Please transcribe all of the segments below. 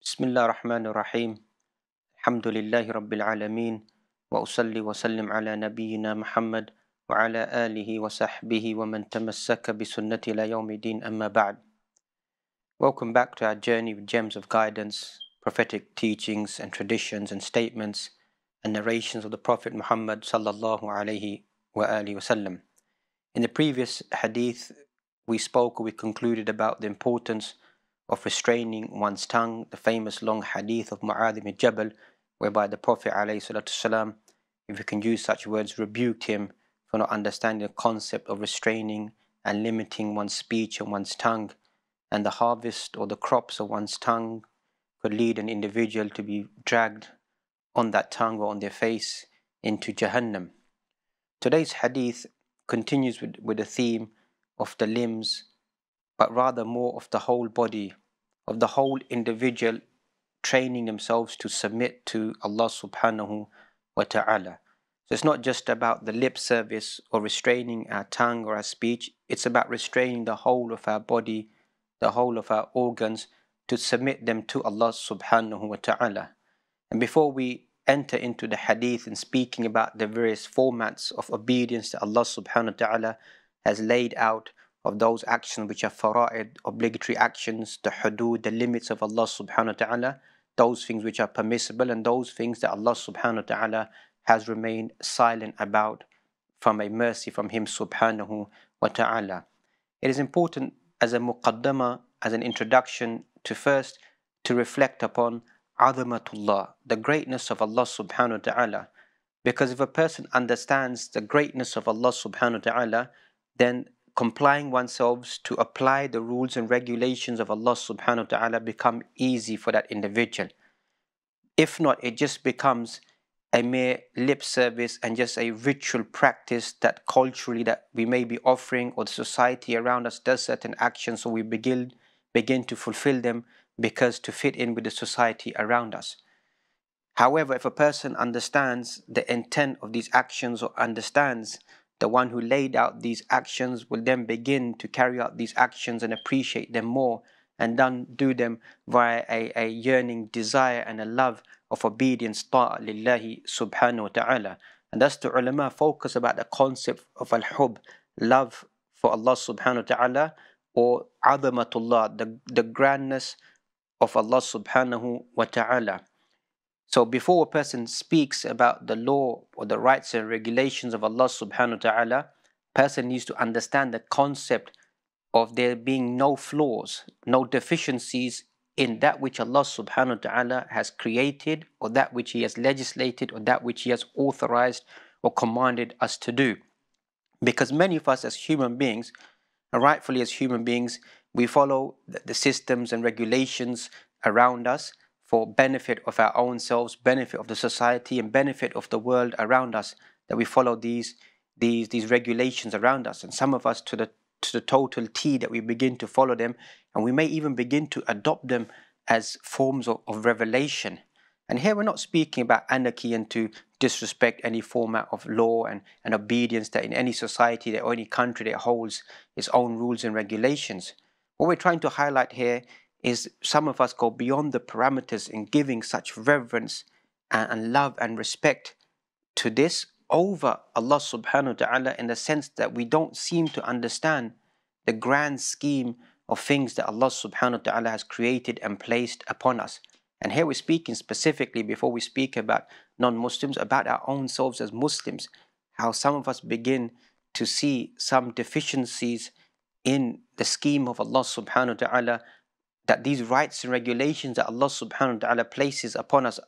بسم الله الرحمن الرحيم الحمد لله رب العالمين وأصلي وسلم على نبينا محمد وعلى آله وصحبه ومن تمسك بسنته إلى يوم الدين أما بعد. Welcome back to our journey with gems of guidance, prophetic teachings and traditions and statements and narrations of the Prophet Muhammad sallallahu alaihi wasallam. In the previous hadith, we concluded about the importance of restraining one's tongue, the famous long hadith of Mu'adh ibn Jabal, whereby the Prophet ﷺ, if we can use such words, rebuked him for not understanding the concept of restraining and limiting one's speech and one's tongue, and the harvest or the crops of one's tongue could lead an individual to be dragged on that tongue or on their face into Jahannam. Today's hadith continues with the theme of the limbs, but rather more of the whole body, of the whole individual training themselves to submit to Allah subhanahu wa ta'ala. So it's not just about the lip service or restraining our tongue or our speech, it's about restraining the whole of our body, the whole of our organs, to submit them to Allah subhanahu wa ta'ala. And before we enter into the hadith and speaking about the various formats of obedience that Allah subhanahu wa ta'ala has laid out, of those actions which are fara'id, obligatory actions, the hudud, the limits of Allah subhanahu wa ta'ala, those things which are permissible and those things that Allah subhanahu wa ta'ala has remained silent about from a mercy from Him subhanahu wa ta'ala. It is important as a muqaddama, as an introduction, to reflect upon Azamatullah, the greatness of Allah subhanahu wa ta'ala. Because if a person understands the greatness of Allah subhanahu wa ta'ala, then complying oneself to apply the rules and regulations of Allah subhanahu wa ta'ala become easy for that individual. If not, it just becomes a mere lip service and just a ritual practice that culturally that we may be offering, or the society around us does certain actions, so we begin to fulfill them because to fit in with the society around us. However, if a person understands the intent of these actions, or understands the one who laid out these actions, will then begin to carry out these actions and appreciate them more, and then do them via a yearning desire and a love of obedience, ta'a lillahi subhanahu wa ta'ala. And thus the ulama focus about the concept of al-hub, love for Allah subhanahu wa ta'ala, or azamatullah, the grandness of Allah subhanahu wa ta'ala. So before a person speaks about the law or the rights and regulations of Allah subhanahu wa ta'ala, person needs to understand the concept of there being no flaws, no deficiencies in that which Allah subhanahu wa ta'ala has created, or that which He has legislated, or that which He has authorized or commanded us to do. Because many of us as human beings, and rightfully as human beings, we follow the systems and regulations around us for benefit of our own selves, benefit of the society, and benefit of the world around us, that we follow these regulations around us. And some of us to the total T, that we begin to follow them, and we may even begin to adopt them as forms of revelation. And here we're not speaking about anarchy and to disrespect any format of law and obedience that in any society or any country that holds its own rules and regulations. What we're trying to highlight here is some of us go beyond the parameters in giving such reverence and love and respect to this over Allah subhanahu wa ta'ala, in the sense that we don't seem to understand the grand scheme of things that Allah subhanahu wa ta'ala has created and placed upon us. And here we're speaking specifically, before we speak about non-Muslims, about our own selves as Muslims, how some of us begin to see some deficiencies in the scheme of Allah subhanahu wa ta'ala, that these rights and regulations that Allah subhanahu wa ta'ala places upon us,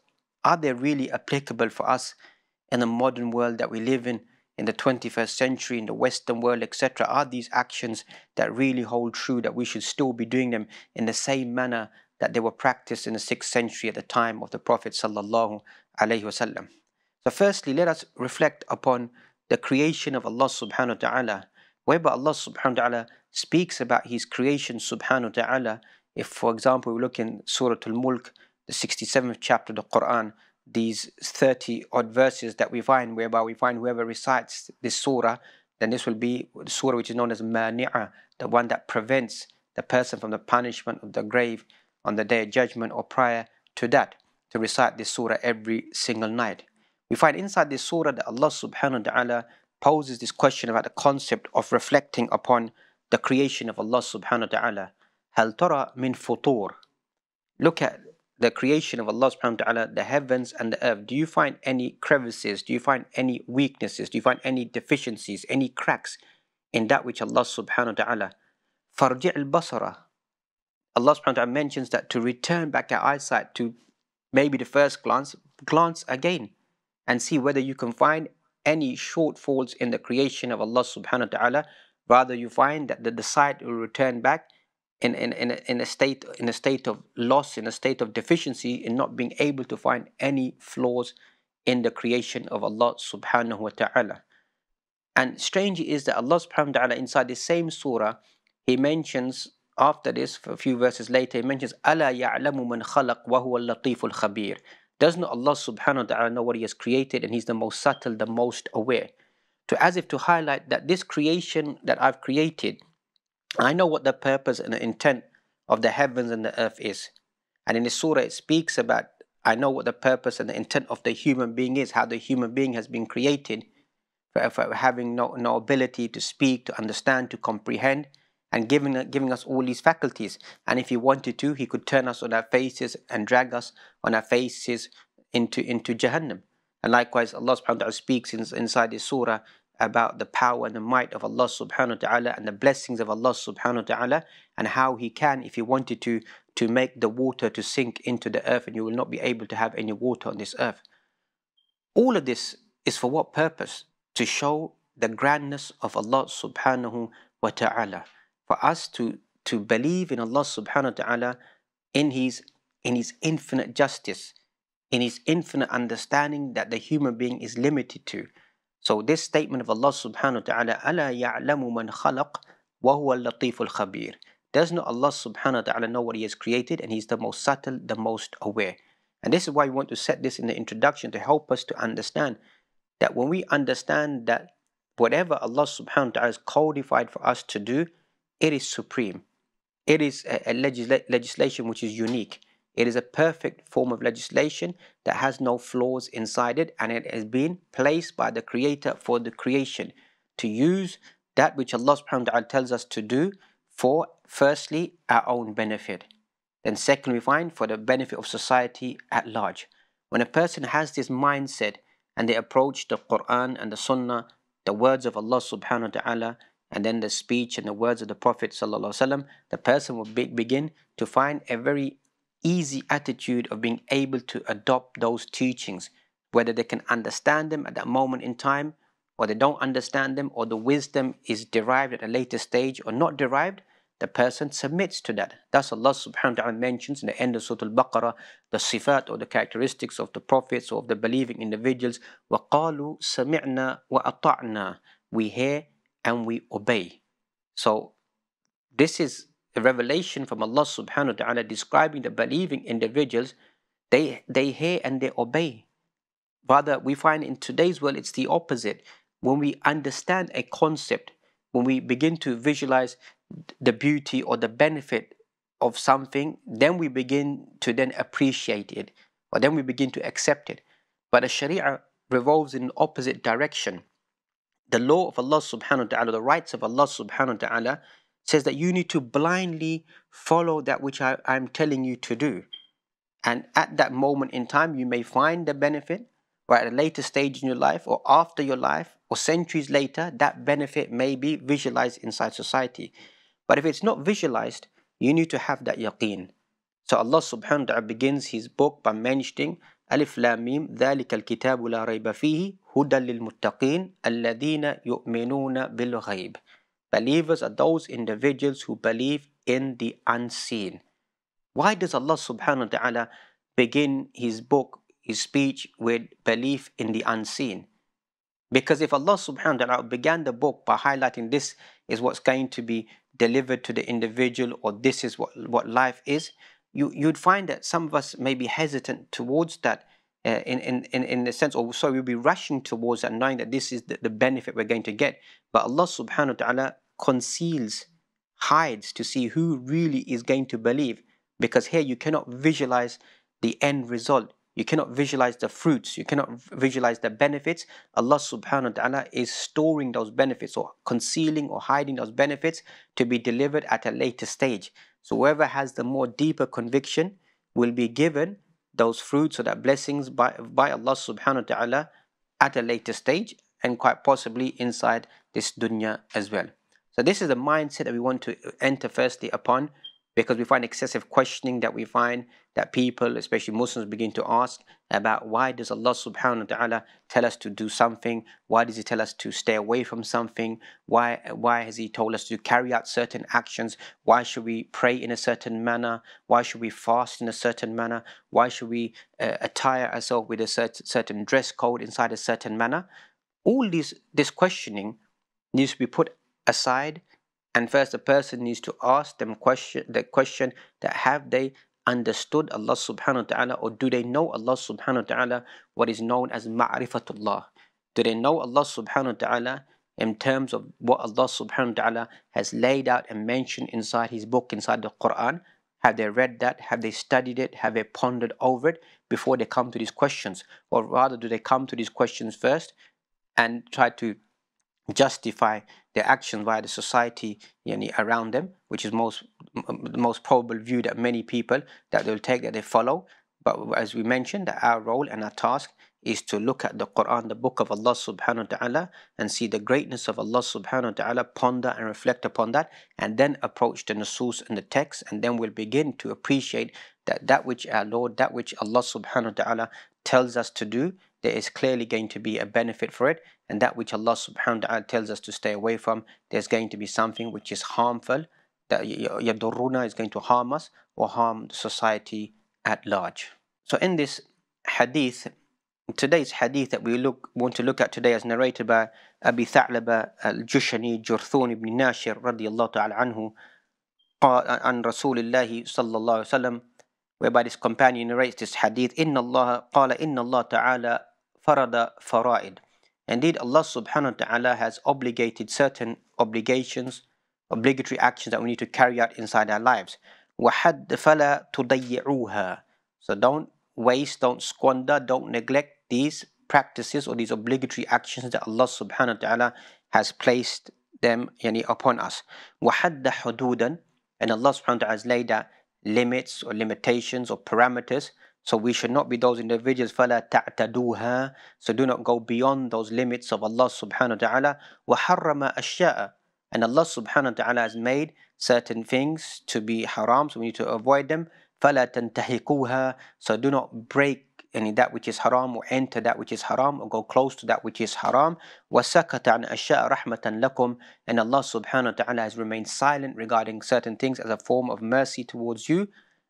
are they really applicable for us in the modern world that we live in the 21st century, in the Western world, etc.? Are these actions that really hold true, that we should still be doing them in the same manner that they were practiced in the 6th century at the time of the Prophet sallallahu alaihi wasallam? So firstly, let us reflect upon the creation of Allah subhanahu wa ta'ala, whereby Allah subhanahu wa ta'ala speaks about His creation subhanahu wa ta'ala. If, for example, we look in Surah Al-Mulk, the 67th chapter of the Quran, these 30 odd verses that we find, whereby we find whoever recites this surah, then this will be the surah which is known as Mani'ah, the one that prevents the person from the punishment of the grave, on the Day of Judgment or prior to that, to recite this surah every single night. We find inside this surah that Allah subhanahu wa ta'ala poses this question about the concept of reflecting upon the creation of Allah subhanahu wa ta'ala. Hal tara min futur. Look at the creation of Allah subhanahu wa ta'ala, the heavens and the earth. Do you find any crevices? Do you find any weaknesses? Do you find any deficiencies, any cracks in that which Allah subhanahu wa ta'ala? Farji' al-basara. Allah subhanahu wa ta'ala mentions that to return back our eyesight to maybe the first glance again and see whether you can find any shortfalls in the creation of Allah subhanahu wa ta'ala. Rather, you find that the sight will return back in a state of loss, in a state of deficiency, in not being able to find any flaws in the creation of Allah subhanahu wa ta'ala. And strange is that Allah subhanahu wa ta'ala inside the same surah, He mentions after this, for a few verses later, He mentions أَلَا يَعْلَمُ مَنْ خَلَقْ وَهُوَ اللَّطِيفُ الْخَبِيرُ. Does not Allah subhanahu wa ta'ala know what He has created, and He's the most subtle, the most aware? As if to highlight that this creation that I've created, I know what the purpose and the intent of the heavens and the earth is. And in the surah it speaks about, I know what the purpose and the intent of the human being is, how the human being has been created, for having no ability to speak, to understand, to comprehend, and giving us all these faculties. And if He wanted to, He could turn us on our faces and drag us on our faces into Jahannam. And likewise, Allah subhanahu wa ta'ala speaks inside this surah about the power and the might of Allah subhanahu wa ta'ala and the blessings of Allah subhanahu wa ta'ala, and how He can, if He wanted to make the water to sink into the earth, and you will not be able to have any water on this earth. All of this is for what purpose? To show the grandness of Allah subhanahu wa ta'ala. For us to believe in Allah subhanahu wa ta'ala, in His infinite justice, in His infinite understanding that the human being is limited to. So this statement of Allah subhanahu wa ta'ala, أَلَا يَعْلَمُ مَنْ خَلَقْ وَهُوَ اللَّطِيفُ الْخَبِيرُ. Does not Allah subhanahu wa ta'ala know what He has created, and He's the most subtle, the most aware? And this is why we want to set this in the introduction, to help us to understand that when we understand that whatever Allah subhanahu wa ta'ala has codified for us to do, it is supreme. It is a legislation which is unique. It is a perfect form of legislation that has no flaws inside it, and it has been placed by the Creator for the creation to use that which Allah subhanahu wa ta'ala tells us to do for, firstly, our own benefit. Then secondly, we find for the benefit of society at large. When a person has this mindset and they approach the Quran and the Sunnah, the words of Allah subhanahu wa ta'ala, and then the speech and the words of the Prophet sallallahu alaihi wasallam, the person will begin to find a very easy attitude of being able to adopt those teachings, whether they can understand them at that moment in time, or they don't understand them, or the wisdom is derived at a later stage or not derived. The person submits to that. Thus Allah subhanahu wa ta'ala mentions in the end of Surah Al-Baqarah the sifat or the characteristics of the prophets or of the believing individuals. وَقَالُوا سَمِعْنَا وَأَطَعْنَا. We hear and we obey. So this is a revelation from Allah subhanahu wa ta'ala describing the believing individuals. They hear and they obey. Rather, we find in today's world it's the opposite. When we understand a concept, when we begin to visualize the beauty or the benefit of something, then we begin to then appreciate it, or then we begin to accept it. But the Sharia revolves in the opposite direction. The law of Allah subhanahu wa ta'ala, the rights of Allah subhanahu wa ta'ala, says that you need to blindly follow that which I'm telling you to do. And at that moment in time, you may find the benefit, or at a later stage in your life, or after your life, or centuries later, that benefit may be visualized inside society. But if it's not visualized, you need to have that yaqeen. So Allah subhanahu wa ta'ala begins His book by mentioning Alif Lam Mim, ذَلِكَ الْكِتَابُ لَا رَيْبَ فِيهِ هُدًى لِلْمُتَّقِينَ الَّذِينَ يُؤْمِنُونَ بِالْغَيْبِ. Believers are those individuals who believe in the unseen. Why does Allah subhanahu wa ta'ala begin His book, His speech, with belief in the unseen? Because if Allah subhanahu wa ta'ala began the book by highlighting this is what's going to be delivered to the individual, or this is what life is, you'd find that some of us may be hesitant towards that in the sense, or so we'll be rushing towards that, knowing that this is the benefit we're going to get. But Allah subhanahu wa ta'ala conceals, hides to see who really is going to believe. because here you cannot visualize the end result. You cannot visualize the fruits. You cannot visualize the benefits. Allah subhanahu wa ta'ala is storing those benefits or concealing or hiding those benefits to be delivered at a later stage. So whoever has the more deeper conviction will be given those fruits or that blessings by Allah subhanahu wa ta'ala at a later stage, and quite possibly inside this dunya as well. So this is the mindset that we want to enter firstly upon, because we find excessive questioning, that we find that people, especially Muslims, begin to ask about why does Allah subhanahu wa ta'ala tell us to do something? Why does He tell us to stay away from something? Why has He told us to carry out certain actions? Why should we pray in a certain manner? Why should we fast in a certain manner? Why should we attire ourselves with a certain dress code inside a certain manner? All this questioning needs to be put aside, and first the person needs to ask them the question that have they understood Allah subhanahu wa ta'ala, or do they know Allah subhanahu wa ta'ala, what is known as ma'rifatullah? Do they know Allah subhanahu wa ta'ala in terms of what Allah subhanahu wa ta'ala has laid out and mentioned inside His book, inside the Quran? Have they read that? Have they studied it? Have they pondered over it before they come to these questions? Or rather, do they come to these questions first and try to justify their actions via the society around them, which is the most probable view that many people that they'll take, that they follow. But as we mentioned, that our role and our task is to look at the Quran, the book of Allah subhanahu wa ta'ala, and see the greatness of Allah subhanahu wa ta'ala, ponder and reflect upon that, and then approach the nusus and the text, and then we'll begin to appreciate that which our Lord, that which Allah subhanahu wa ta'ala tells us to do, there is clearly going to be a benefit for it, and that which Allah subhanahu wa ta'ala tells us to stay away from, there's going to be something which is harmful, that yadurruna is going to harm us or harm the society at large. So in this hadith, today's hadith that we want to look at today, as narrated by Abi Tha'laba al-Jushani Jurthun ibn Nashir radiyallahu ta'ala anhu, an Rasulillahi sallallahu alaihi wasallam, whereby this companion narrates this hadith, Inna Allah ta'ala farada fara'id. Indeed, Allah subhanahu wa ta'ala has obligated certain obligations, obligatory actions that we need to carry out inside our lives. وَحَدَّ فَلَا تُضَيِّعُوهَا. So don't waste, don't squander, don't neglect these practices or these obligatory actions that Allah subhanahu wa ta'ala has placed them upon us. وَحَدَّ حُدُودًا. And Allah subhanahu wa ta'ala has laid out limits or limitations or parameters. So we should not be those individuals, فَلَا تَعْتَدُوهَا. So do not go beyond those limits of Allah subhanahu wa ta'ala. وَحَرَّمَ أَشْيَاءَ. And Allah subhanahu wa ta'ala has made certain things to be haram, so we need to avoid them. فَلَا تَنْتَهِكُوهَا. So do not break any that which is haram, or enter that which is haram, or go close to that which is haram. وَسَكَتَ عَنْ أَشْيَاءَ رَحْمَةً لَكُمْ. And Allah subhanahu wa ta'ala has remained silent regarding certain things as a form of mercy towards you.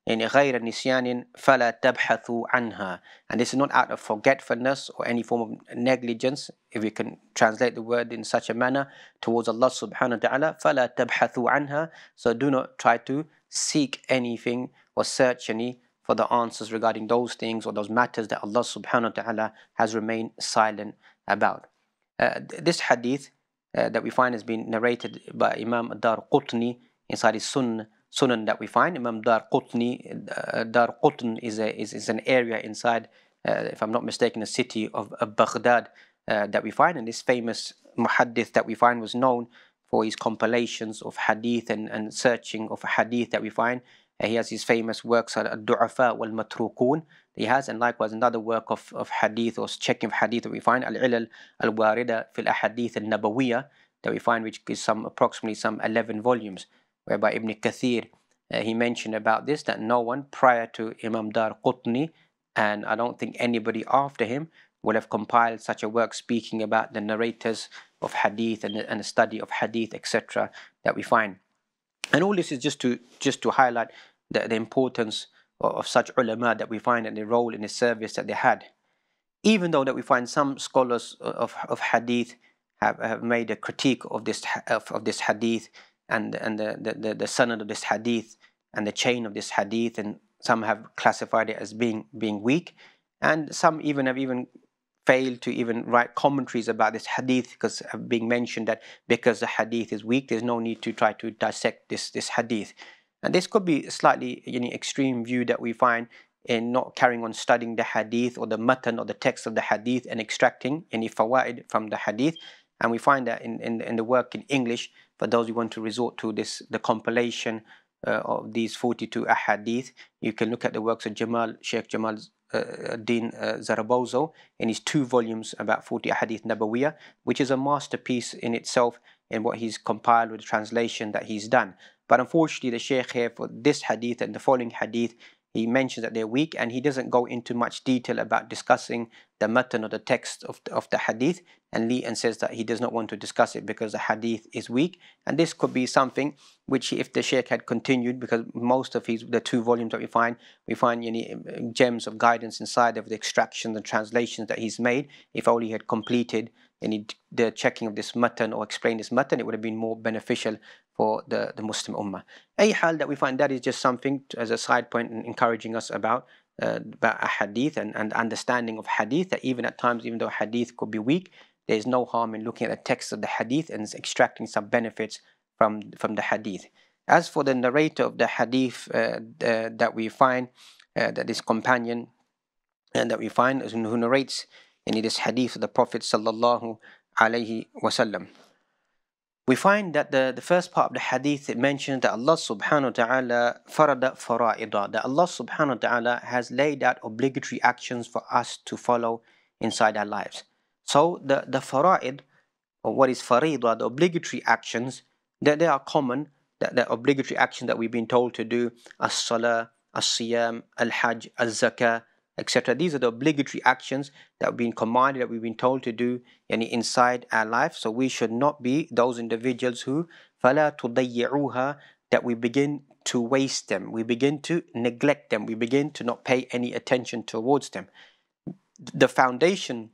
غَيْرَ نِسْيَانٍ فَلَا تَبْحَثُوا عَنْهَا. And this is not out of forgetfulness or any form of negligence, if we can translate the word in such a manner, towards Allah subhanahu wa ta'ala. فَلَا تَبْحَثُوا عَنْهَا. So do not try to seek anything or search any for the answers regarding those things or those matters that Allah subhanahu wa ta'ala has remained silent about. This hadith that we find has been narrated by Imam Dar-Qutni inside his Sunan that we find. Imam Dar-Qutni, Dar-Qutn is an area inside, if I'm not mistaken, the city of Baghdad that we find. And this famous muhaddith that we find was known for his compilations of hadith and searching of hadith that we find. He has his famous works, Al-Du'afa wal-Matrukun, he has, and likewise another work of hadith or checking of hadith that we find, Al-Ilal al-Warida fil Ahadith al-Nabawiyya, that we find, which is approximately 11 volumes, whereby Ibn Kathir, he mentioned about this, that no one prior to Imam Dar-Qutni, and I don't think anybody after him, would have compiled such a work speaking about the narrators of hadith and the study of hadith, etc., that we find. And all this is just to highlight the importance of such ulama that we find, and the role in the service that they had. Even though that we find some scholars of hadith have made a critique of this hadith and the sanad of this hadith and the chain of this hadith, and some have classified it as being weak, and some even have failed to even write commentaries about this hadith, because of being mentioned that because the hadith is weak, there's no need to try to dissect this hadith. And this could be a slightly extreme view that we find in not carrying on studying the hadith or the matan or the text of the hadith and extracting any fawaid from the hadith. And we find that in the work in English, for those who want to resort to this, the compilation of these 42 ahadith, you can look at the works of Sheikh Jamal Din Zarabozo in his 2 volumes about 40 ahadith Nabawiyah, which is a masterpiece in itself in what he's compiled with the translation that he's done. But unfortunately, the Shaykh here for this hadith and the following hadith, he mentions that they're weak, and he doesn't go into much detail about discussing the matan or the text of the hadith, and says that he does not want to discuss it because the hadith is weak. And this could be something which, if the Shaykh had continued, because most of the 2 volumes that we find gems of guidance inside of the extractions and translations that he's made. If only he had completed the checking of this matan or explained this matan, it would have been more beneficial for the Muslim Ummah. Ayhal, that we find that is just something as a side point and encouraging us about a hadith and understanding of hadith, that even at times, even though hadith could be weak, there is no harm in looking at the text of the hadith and extracting some benefits from the hadith. As for the narrator of the hadith that we find, that this companion and that we find who narrates in this hadith of the Prophet sallallahu alaihi wasallam, we find that the first part of the hadith, it mentions that Allah subhanahu wa ta'ala farada fara'ida, that Allah subhanahu wa ta'ala has laid out obligatory actions for us to follow inside our lives. So the fara'id, or what is farida, the obligatory actions, that they are common, that the obligatory action that we've been told to do, as-salah, as-siyam, al-hajj, al-zakah, etc. These are the obligatory actions that have been commanded, that we've been told to do inside our life. So we should not be those individuals who فَلَا تُضَيِّعُوهَا, that we begin to waste them, we begin to neglect them, we begin to not pay any attention towards them. The foundation,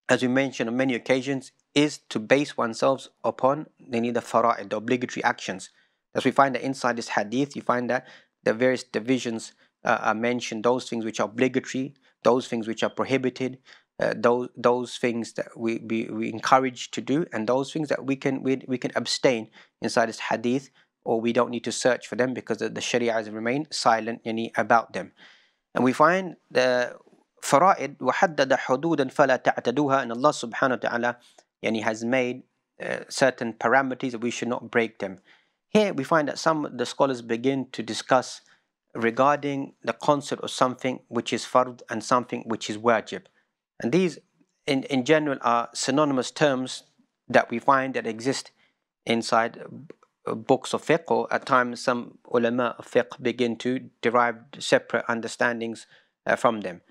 as we mentioned on many occasions, is to base oneself upon the fara'id, the obligatory actions. As we find that inside this hadith, you find that the various divisions are mentioned, those things which are obligatory, those things which are prohibited, those things that we encourage to do, and those things that we can abstain inside this hadith, or we don't need to search for them because the Sharia has remained silent about them. And we find the fara'id وَحَدَّدَ حُدُودًا فَلَا تَعْتَدُوهَا, and Allah subhanahu wa ta'ala has made certain parameters that we should not break them. Here we find that some of the scholars begin to discuss regarding the concept of something which is fard and something which is wajib. And these in general are synonymous terms that we find that exist inside books of fiqh, or at times some ulama of fiqh begin to derive separate understandings from them.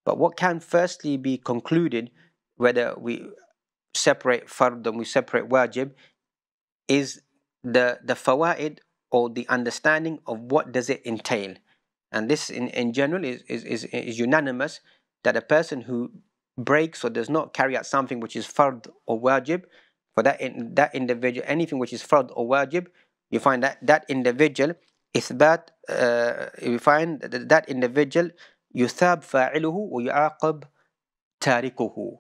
But what can firstly be concluded, whether we separate fard and we separate wajib, is the fawaid, or the understanding of what does it entail. And this in general is unanimous, that a person who breaks or does not carry out something which is fard or wajib, for that individual, anything which is fard or wajib, you find that individual ithbat, you find that individual yuthab fa'iluhu wa yu'aqab tarikuhu,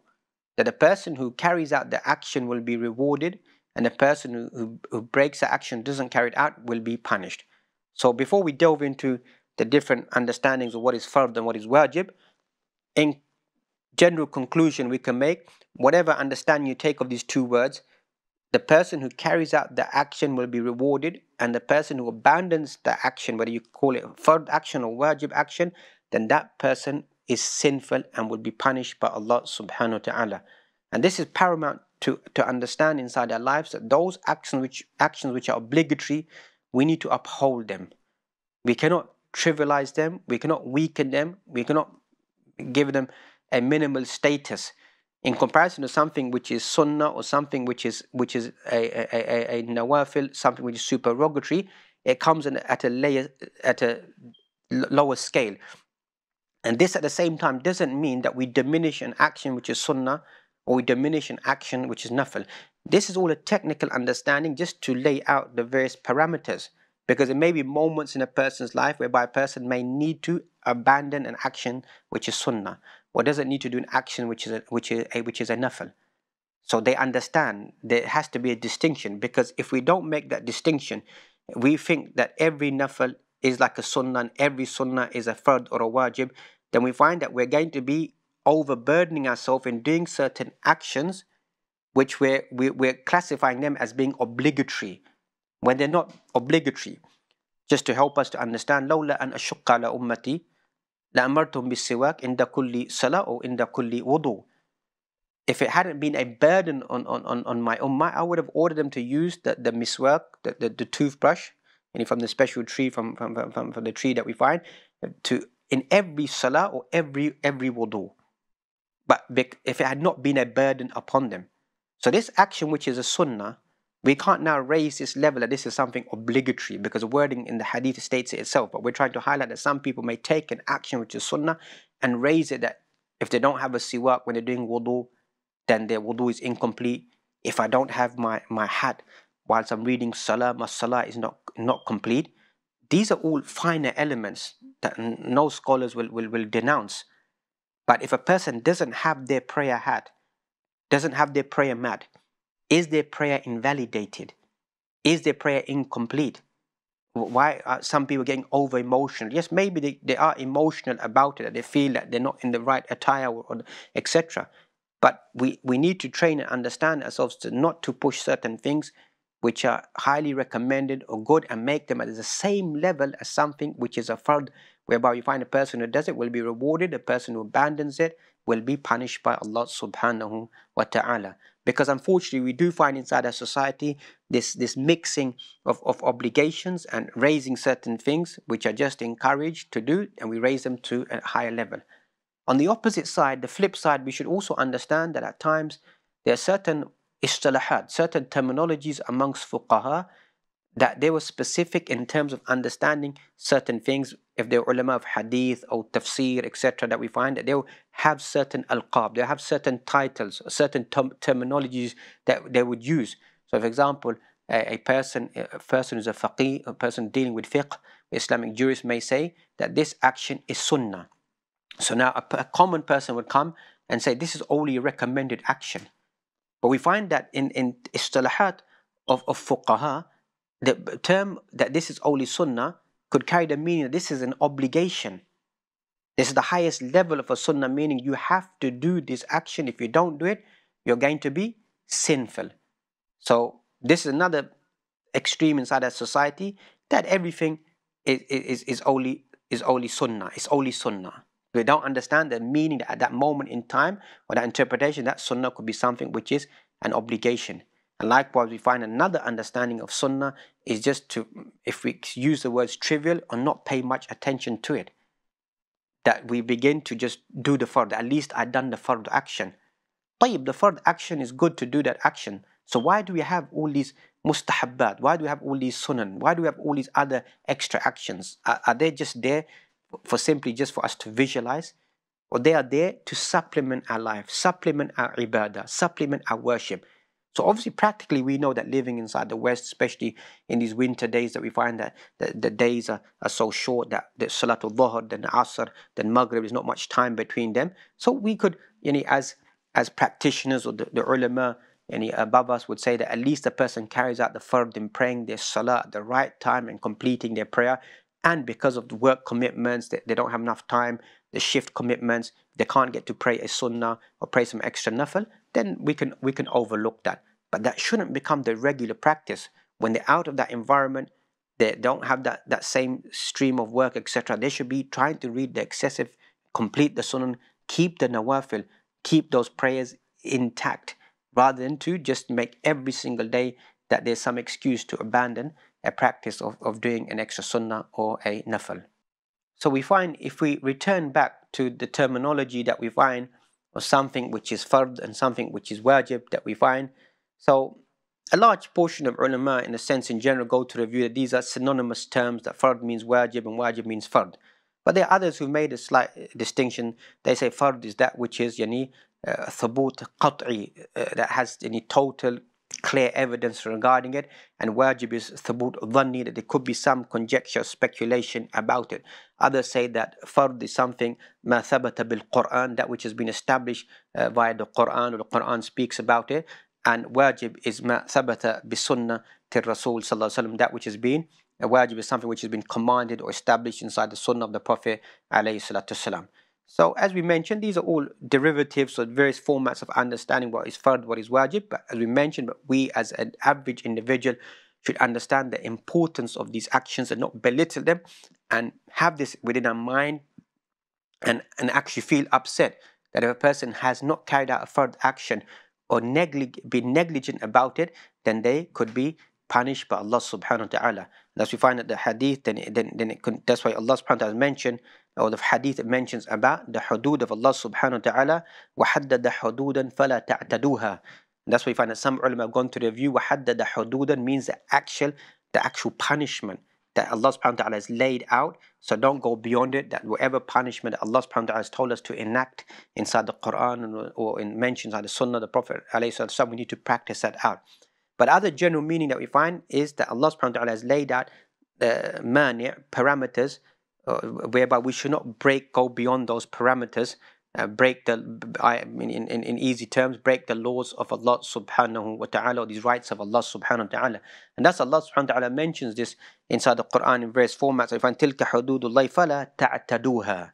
that the person who carries out the action will be rewarded, and the person who breaks the action, doesn't carry it out, will be punished. So before we delve into the different understandings of what is fard and what is wajib, in general conclusion we can make, whatever understanding you take of these 2 words, the person who carries out the action will be rewarded, and the person who abandons the action, whether you call it fard action or wajib action, then that person is sinful and will be punished by Allah subhanahu wa ta'ala. And this is paramount to understand inside our lives, that those actions which are obligatory, we need to uphold them. We cannot trivialize them, we cannot weaken them, we cannot give them a minimal status in comparison to something which is sunnah, or something which is a nawafil, something which is supererogatory. It comes at a lower scale. And this at the same time doesn't mean that we diminish an action which is sunnah, or we diminish an action which is nafil. This is all a technical understanding, just to lay out the various parameters, because there may be moments in a person's life whereby a person may need to abandon an action which is sunnah, or doesn't need to do an action which is a nafil. So they understand there has to be a distinction, because if we don't make that distinction, we think that every nafil is like a sunnah and every sunnah is a fard or a wajib, then we find that we're going to be overburdening ourselves in doing certain actions which we're classifying them as being obligatory when they're not obligatory. Just to help us to understand, لولا أن أشق على أمتي لأمرتهم بالسواك عند كل صلاة أو عند كل وضوء. If it hadn't been a burden on my ummah, I would have ordered them to use the miswak, the toothbrush, and from the special tree from the tree that we find, to in every salah or every wudu. But if it had not been a burden upon them. So this action, which is a sunnah, we can't now raise this level that this is something obligatory, because the wording in the hadith states it itself. But we're trying to highlight that some people may take an action which is sunnah and raise it that if they don't have a siwak when they're doing wudu, then their wudu is incomplete. If I don't have my hat whilst I'm reading salah, my salah is not complete. These are all finer elements that no scholars will denounce. But if a person doesn't have their prayer hat, doesn't have their prayer mat, is their prayer invalidated? Is their prayer incomplete? Why are some people getting over emotional? Yes, maybe they are emotional about it, that they feel that they're not in the right attire or etc. But we need to train and understand ourselves to not to push certain things which are highly recommended or good and make them at the same level as something which is a fard, whereby you find a person who does it will be rewarded, a person who abandons it will be punished by Allah subhanahu wa ta'ala. Because unfortunately we do find inside our society this mixing of obligations and raising certain things which are just encouraged to do, and we raise them to a higher level. On the opposite side, the flip side, we should also understand that at times there are certain istilahat, certain terminologies amongst fuqaha that they were specific in terms of understanding certain things. If they're ulama of hadith or tafsir, etc., that we find that they'll have certain alqab, they'll have certain titles, certain terminologies that they would use. So, for example, a person who's a faqih, a person dealing with fiqh, Islamic jurist may say that this action is sunnah. So now a common person would come and say this is only a recommended action. But we find that in istilahat of fuqaha, the term that this is only sunnah could carry the meaning that this is an obligation. This is the highest level of a sunnah, meaning you have to do this action. If you don't do it, you're going to be sinful. So this is another extreme inside our society, that everything is only sunnah. It's only sunnah. We don't understand the meaning that at that moment in time, or that interpretation, that sunnah could be something which is an obligation. And likewise, we find another understanding of sunnah is just to, if we use the words trivial or not pay much attention to it, that we begin to just do the fard. At least I've done the fard action. طيب, the fard action is good to do that action. So why do we have all these mustahabbat? Why do we have all these sunan? Why do we have all these other extra actions? Are they just there for simply just for us to visualize? Or they are there to supplement our life, supplement our ibadah, supplement our worship? So obviously practically we know that living inside the West, especially in these winter days, that we find that the days are so short, that the Salatul Dhuhr, then Asr, then Maghrib, there's not much time between them. So we could, as practitioners or the ulama above us would say that at least the person carries out the fard in praying their salah at the right time and completing their prayer. And because of the work commitments, they don't have enough time, the shift commitments, they can't get to pray a sunnah or pray some extra nafil, then we can overlook that. But that shouldn't become the regular practice. When they're out of that environment, they don't have that same stream of work, etc. They should be trying to read the excessive, complete the sunnah, keep the nawafil, keep those prayers intact, rather than to just make every single day that there's some excuse to abandon a practice of doing an extra sunnah or a nafil. So we find, if we return back to the terminology that we find of something which is fard and something which is wajib that we find, so a large portion of ulama, in a sense in general, go to the view that these are synonymous terms, that fard means wajib and wajib means fard. But there are others who made a slight distinction. They say fard is that which is thabut qat'i, that has any total clear evidence regarding it, and wajib is thabut dhanni, that there could be some conjecture, speculation about it. Others say that fard is something ma thabata bil Quran, that which has been established via the Quran, or the Quran speaks about it. and wajib is ma thabata bi sunnah til Rasul sallallahu alaihi wasallam, that which has been a wajib is something which has been commanded or established inside the sunnah of the Prophet alayhi salatu wasalam. So as we mentioned, these are all derivatives or various formats of understanding what is fard, what is wajib. But as we mentioned, but we as an average individual should understand the importance of these actions and not belittle them, and have this within our mind, and actually feel upset that if a person has not carried out a fard action or be negligent about it, then they could be punished by Allah subhanahu wa ta'ala. Thus we find that the hadith, that's why Allah subhanahu wa ta'ala mentioned, or the hadith mentions about the hudud of Allah subhanahu wa ta'ala, وَحَدَّدَ حُدُودًا فَلَا تَعْتَدُوهَا. That's why we find that some ulama have gone to the view, وَحَدَّدَ حُدُودًا means the actual punishment that Allah subhanahu wa ta'ala has laid out. So don't go beyond it, that whatever punishment that Allah subhanahu wa ta'ala has told us to enact inside the Quran or in mentions inside the Sunnah of the Prophet ﷺ, we need to practice that out. But other general meaning that we find is that Allah subhanahu wa ta'ala has laid out the parameters, whereby we should not go beyond those parameters, in easy terms, break the laws of Allah subhanahu wa ta'ala, or these rights of Allah subhanahu wa ta'ala. And that's Allah subhanahu wa ta'ala mentions this inside the Quran in various formats. So we find tilka hududullahi fala ta'taduha.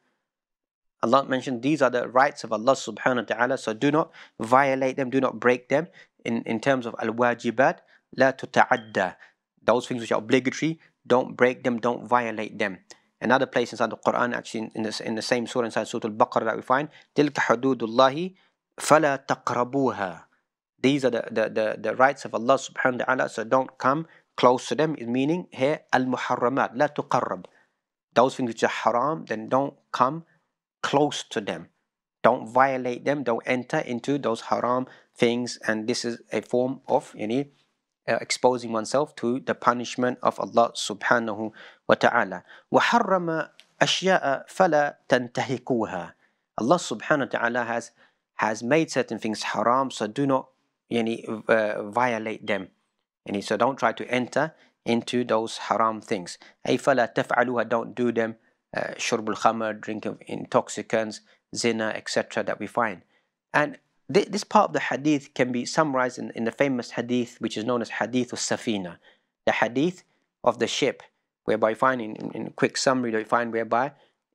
Allah mentioned these are the rights of Allah subhanahu wa ta'ala, so do not violate them, do not break them. In terms of al-wajibat, la tuta'adda, those things which are obligatory, don't break them, don't violate them. Another place inside the Quran, actually in the same surah, inside Surah Al-Baqarah, that we find tilka hududullahi fala taqrabuha. These are the rights of Allah subhanahu wa ta'ala, so don't come close to them. Is meaning here al-muharramat, la tuqarrab. Those things which are haram, then don't come close to them. Don't violate them, don't enter into those haram things. And this is a form of exposing oneself to the punishment of Allah subhanahu wa ta'ala. وَحَرَّمَ أَشْيَاءَ فَلَا تَنْتَهِكُوهَا. Allah subhanahu wa ta'ala has made certain things haram, so do not violate them. So don't try to enter into those haram things. أي فَلَا تَفْعَلُوهَا, don't do them. شُرْبُ الْخَمَرِ, drink of intoxicants, zina, etc. that we find. And this part of the hadith can be summarized in the famous hadith which is known as Hadith al-Safina, the hadith of the ship, whereby you find in quick summary, you find whereby,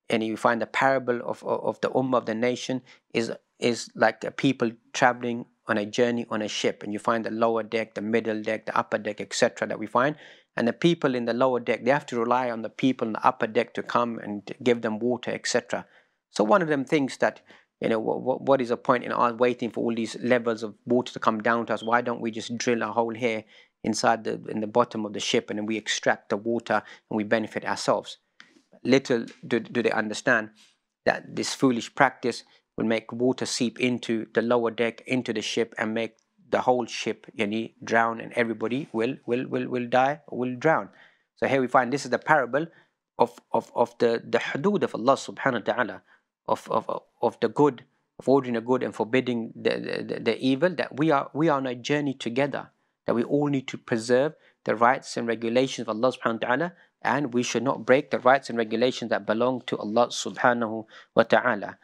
and you find the parable of the ummah of the nation is like a people traveling on a journey on a ship, and you find the lower deck, the middle deck, the upper deck, etc. that we find. And the people in the lower deck, they have to rely on the people in the upper deck to come and give them water, etc. So one of them thinks that, what is the point in us waiting for all these levels of water to come down to us? Why don't we just drill a hole here inside in the bottom of the ship, and then we extract the water and we benefit ourselves? Little do they understand that this foolish practice will make water seep into the lower deck, into the ship, and make the whole ship drown, and everybody will die or will drown. So here we find this is the parable of the hudud of Allah subhanahu wa ta'ala, of the good, of ordering the good and forbidding the evil, that we are on a journey together, that we all need to preserve the rights and regulations of Allah subhanahu wa ta'ala, and we should not break the rights and regulations that belong to Allah subhanahu wa ta'ala.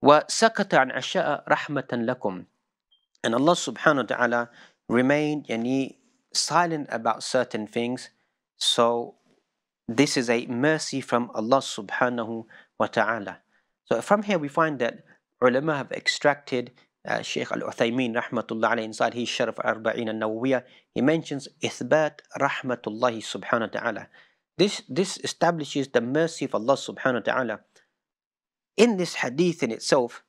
وَسَكَتَ عَنْ أَشْيَاءَ رَحْمَةً لَكُمْ. And Allah subhanahu wa ta'ala remained silent about certain things. So this is a mercy from Allah subhanahu wa ta'ala. So from here we find that ulama have extracted, Shaykh Al-Uthaymin rahmatullah alayhi, inside his Sharaf Arba'in al-Nawawiyah, he mentions Ithbat rahmatullahi subhanahu wa ta'ala. This establishes the mercy of Allah subhanahu wa ta'ala. In this hadith in itself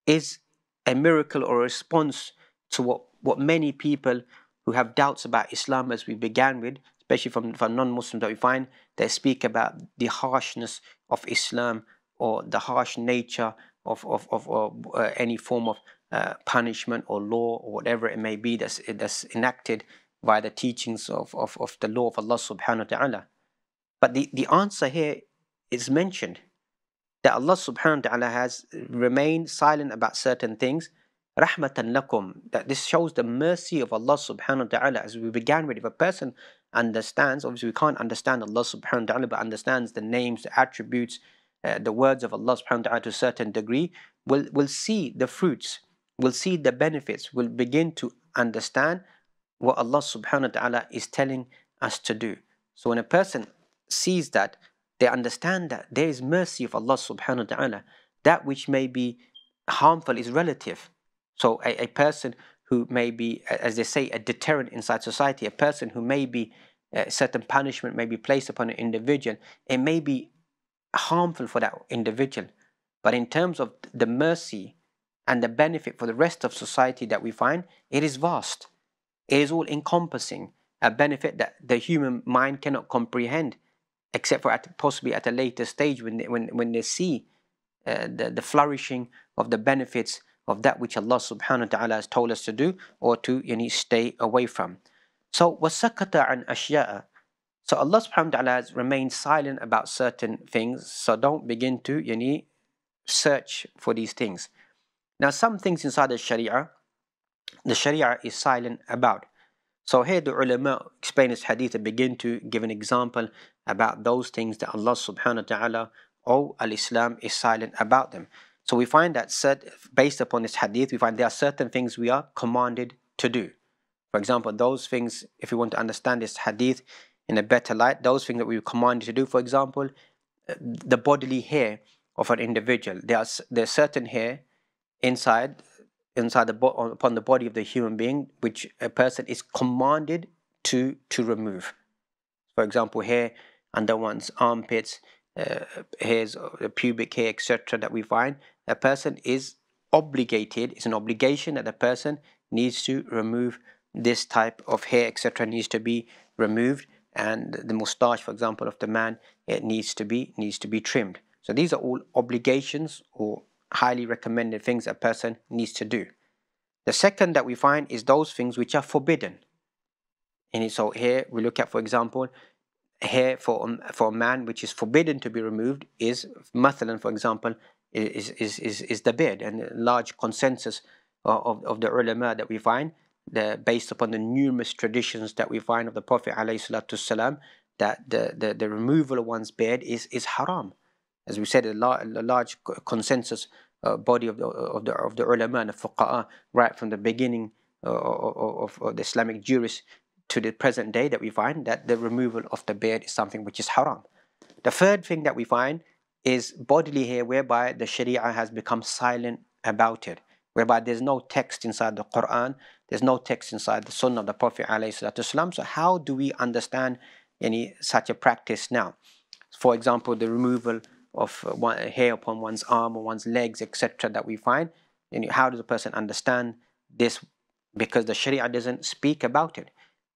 is a miracle or a response to what many people who have doubts about Islam, as we began with, especially from non-Muslims, that we find they speak about the harshness of Islam, or the harsh nature of any form of punishment or law or whatever it may be that's enacted by the teachings of the law of Allah subhanahu wa ta'ala. But the answer here is mentioned, that Allah subhanahu wa ta'ala has remained silent about certain things, rahmatan lakum, that this shows the mercy of Allah subhanahu wa ta'ala. As we began with, if a person understands, obviously we can't understand Allah subhanahu wa ta'ala, but understands the names, the attributes, the words of Allah subhanahu wa ta'ala to a certain degree, will see the fruits, will see the benefits, will begin to understand what Allah subhanahu wa ta'ala is telling us to do. So when a person sees that, they understand that there is mercy of Allah subhanahu wa ta'ala. That which may be harmful is relative. So a person who may be, as they say, a deterrent inside society, a person who may be certain punishment may be placed upon an individual, it may be harmful for that individual. But in terms of the mercy and the benefit for the rest of society that we find, it is vast. It is all encompassing, a benefit that the human mind cannot comprehend, except for possibly at a later stage when they see the flourishing of the benefits of that which Allah subhanahu wa ta'ala has told us to do or to stay away from. So وَسَكَتَ عَنْ أَشْيَاءَ. So Allah subhanahu wa ta'ala has remained silent about certain things, so don't begin to search for these things. Now some things inside the Sharia is silent about. So here the ulama explain this hadith and begin to give an example about those things that Allah subhanahu wa ta'ala or al-Islam is silent about them. So we find that based upon this hadith, we find there are certain things we are commanded to do. For example, those things, if we want to understand this hadith in a better light, those things that we were commanded to do, for example, the bodily hair of an individual. There's certain hair inside upon the body of the human being which a person is commanded to remove. For example, hair under one's armpits, hairs, pubic hair, etc. that we find, a person is obligated, it's an obligation that the person needs to remove this type of hair, etc. needs to be removed, and the moustache, for example, of the man, it needs to be trimmed. So these are all obligations or highly recommended things a person needs to do. The second that we find is those things which are forbidden. And so here we look at, for example, hair for a man which is forbidden to be removed is mathalan, for example, is the beard, and a large consensus of the ulama that we find, based upon the numerous traditions that we find of the Prophet ﷺ, that the removal of one's beard is haram. As we said, a large consensus body of the ulama and the fuqaha, right from the beginning of the Islamic jurists to the present day, that we find that the removal of the beard is something which is haram. The third thing that we find is bodily hair, whereby the Sharia has become silent about it, whereby there's no text inside the Quran, there's no text inside the Sunnah of the Prophet ﷺ. So how do we understand any such a practice now? For example, the removal of hair upon one's arm or one's legs, etc. that we find, how does a person understand this? Because the Sharia doesn't speak about it.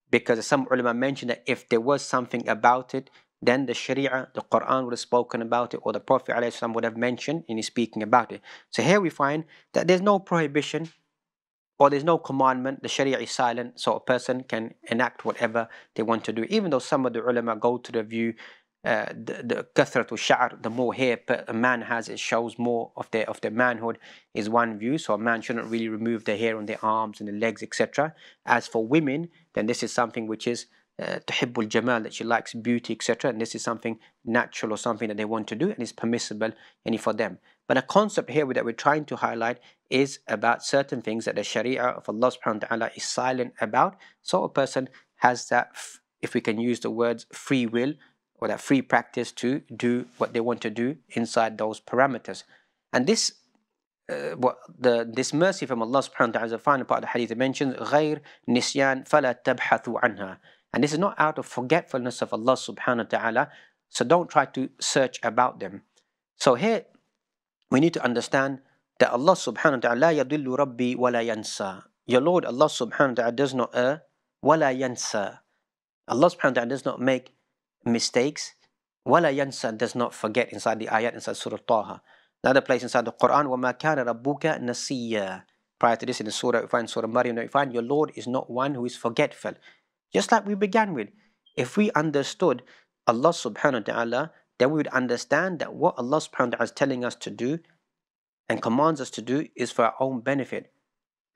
Because some ulama mentioned that if there was something about it, then the Sharia, the Quran would have spoken about it, or the Prophet ﷺ would have mentioned in his speaking about it. So here we find that there's no prohibition or there's no commandment. The Sharia is silent, so a person can enact whatever they want to do. Even though some of the ulama go to the view, the kathratu sha'r, the more hair a man has, it shows more of their manhood, is one view. So a man shouldn't really remove the hair on their arms and the legs, etc. As for women, then this is something which is tuhibbul jamal, that she likes beauty, etc. And this is something natural or something that they want to do, and is permissible for them. But a concept here that we're trying to highlight is about certain things that the Sharia of Allah subhanahu wa ta'ala is silent about. So a person has that, if we can use the words, free will, or that free practice to do what they want to do inside those parameters. And this this mercy from Allah subhanahu wa ta'ala, the final part of the hadith mentions غير نسيان فلا تبحثوا عنها. And this is not out of forgetfulness of Allah subhanahu wa ta'ala, so don't try to search about them. So here we need to understand that Allah subhanahu wa ta'ala لا يضل ربي ولا ينسى. Your Lord Allah subhanahu wa ta'ala does not err, ولا ينسى. Allah subhanahu wa ta'ala does not make mistakes. ولا ينسى, does not forget, inside the ayat inside Surah Taha. Another place inside the Quran, وَمَا كَانَ رَبُّكَ نَسِيًّا. Prior to this in the Surah, we find Surah Maryam, we find your Lord is not one who is forgetful. Just like we began with, if we understood Allah subhanahu wa ta'ala, then we would understand that what Allah subhanahu wa ta'ala is telling us to do and commands us to do is for our own benefit.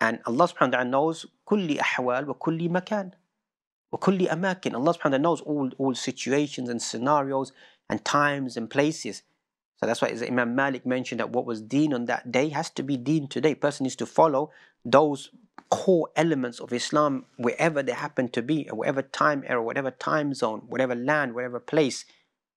And Allah subhanahu wa ta'ala knows كُلِّ أَحْوَالِ وَكُلِّ مَكَانِ وَكُلِّ أَمَاكِنِ. Allah subhanahu wa ta'ala knows all situations and scenarios and times and places. So that's why Imam Malik mentioned that what was deen on that day has to be deen today. Person needs to follow those core elements of Islam, wherever they happen to be, or whatever time era, whatever time zone, whatever land, whatever place.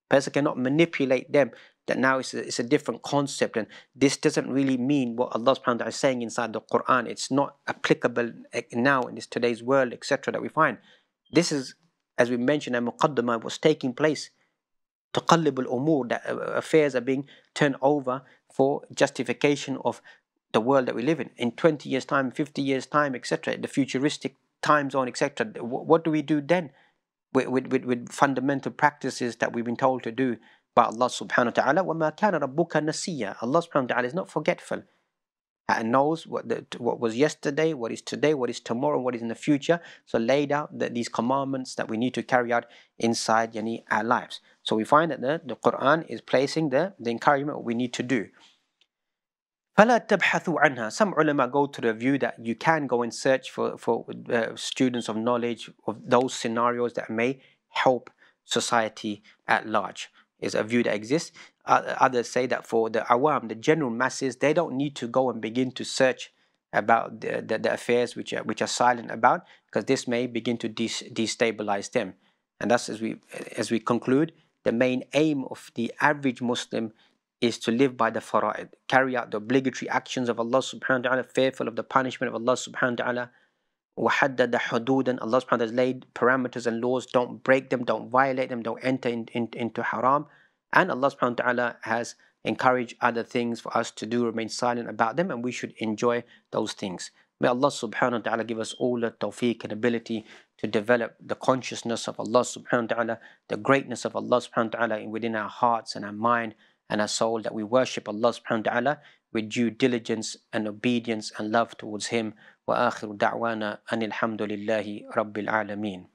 Person cannot manipulate them. That now it's a different concept, and this doesn't really mean what Allah subhanahu wa ta'ala is saying inside the Quran. It's not applicable now in this today's world, etc. that we find. This is, as we mentioned, a muqaddamah was taking place. Taqallib al-umur, that affairs are being turned over for justification of the world that we live in 20 years time, 50 years time, etc., the futuristic time zone, etc. What do we do then with fundamental practices that we've been told to do by Allah subhanahu wa ta'ala? وَمَا كَانَ رَبُّكَ نَسِيًّا. Allah subhanahu wa ta'ala is not forgetful and knows what was yesterday, what is today, what is tomorrow, what is in the future. So laid out these commandments that we need to carry out inside our lives. So we find that the Quran is placing the encouragement we need to do. فَلَا تَبْحَثُوا عَنْهَا. Some ulama go to the view that you can go and search for students of knowledge of those scenarios that may help society at large. Is a view that exists. Others say that for the awam, the general masses, they don't need to go and begin to search about the affairs which are silent about, because this may begin to destabilize them. And thus, as we conclude, the main aim of the average Muslim is to live by the fara'id, carry out the obligatory actions of Allah subhanahu wa ta'ala, fearful of the punishment of Allah subhanahu wa ta'ala. وَحَدَّدَ حُدُودًا. Allah subhanahu wa ta'ala has laid parameters and laws. Don't break them, don't violate them, don't enter into haram. And Allah subhanahu wa ta'ala has encouraged other things for us to do, remain silent about them, and we should enjoy those things. May Allah subhanahu wa ta'ala give us all the tawfiq and ability to develop the consciousness of Allah subhanahu wa ta'ala, the greatness of Allah subhanahu wa ta'ala within our hearts and our mind and our soul, that we worship Allah subhanahu wa ta'ala with due diligence and obedience and love towards Him. وآخر دعوانا أن الحمد لله رب العالمين.